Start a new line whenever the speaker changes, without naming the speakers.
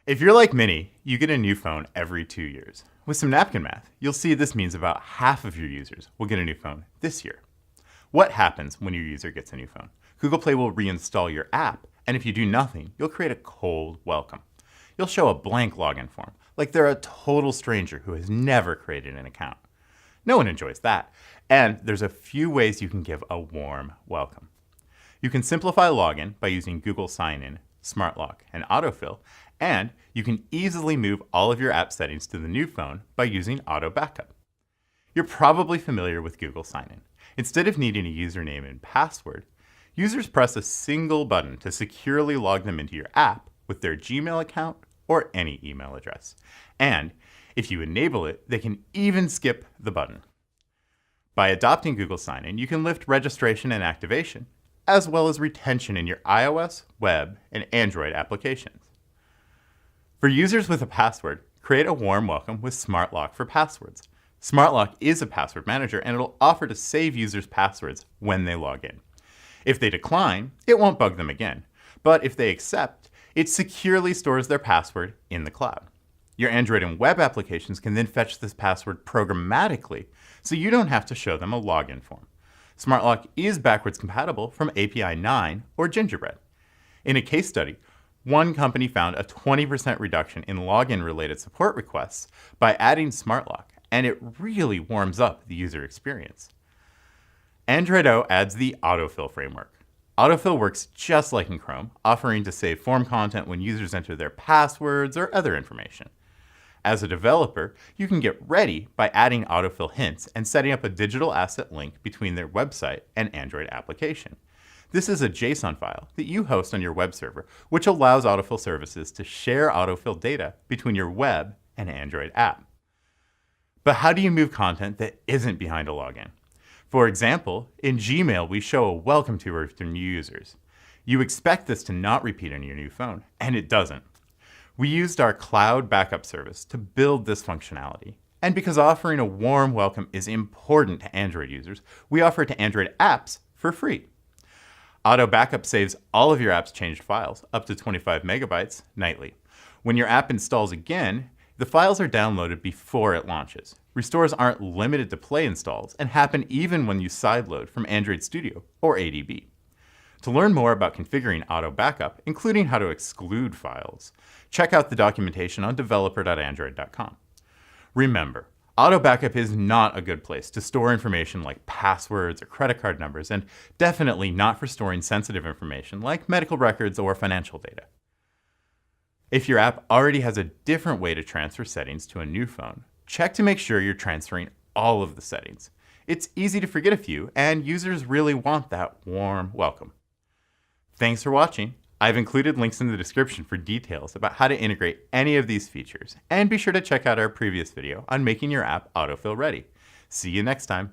If you're like Minnie, you get a new phone every 2 years. With some napkin math, you'll see this means about half of your users will get a new phone this year. What happens when your user gets a new phone? Google Play will reinstall your app, and if you do nothing, you'll create a cold welcome. You'll show a blank login form, like they're a total stranger who has never created an account. No one enjoys that, and there's a few ways you can give a warm welcome. You can simplify login by using Google Sign-In, Smart Lock, and Autofill, and you can easily move all of your app settings to the new phone by using Auto Backup. You're probably familiar with Google Sign-In. Instead of needing a username and password, users press a single button to securely log them into your app with their Gmail account or any email address. And if you enable it, they can even skip the button. By adopting Google Sign-In, you can lift registration and activation, as well as retention in your iOS, web, and Android applications. For users with a password, create a warm welcome with Smart Lock for passwords. Smart Lock is a password manager, and it'll offer to save users' passwords when they log in. If they decline, it won't bug them again. But if they accept, it securely stores their password in the cloud. Your Android and web applications can then fetch this password programmatically, so you don't have to show them a login form. Smart Lock is backwards compatible from API 9 or Gingerbread. In a case study, one company found a 20% reduction in login-related support requests by adding Smart Lock, and it really warms up the user experience. Android O adds the Autofill framework. Autofill works just like in Chrome, offering to save form content when users enter their passwords or other information. As a developer, you can get ready by adding autofill hints and setting up a digital asset link between their website and Android application. This is a JSON file that you host on your web server, which allows autofill services to share autofill data between your web and Android app. But how do you move content that isn't behind a login? For example, in Gmail, we show a welcome tour to new users. You expect this to not repeat on your new phone, and it doesn't. We used our cloud backup service to build this functionality. And because offering a warm welcome is important to Android users, we offer it to Android apps for free. Auto Backup saves all of your app's changed files, up to 25 megabytes, nightly. When your app installs again, the files are downloaded before it launches. Restores aren't limited to Play installs and happen even when you sideload from Android Studio or ADB. To learn more about configuring Auto Backup, including how to exclude files, check out the documentation on developer.android.com. Remember, Auto Backup is not a good place to store information like passwords or credit card numbers, and definitely not for storing sensitive information like medical records or financial data. If your app already has a different way to transfer settings to a new phone, check to make sure you're transferring all of the settings. It's easy to forget a few, and users really want that warm welcome. Thanks for watching. I've included links in the description for details about how to integrate any of these features, and be sure to check out our previous video on making your app autofill ready. See you next time.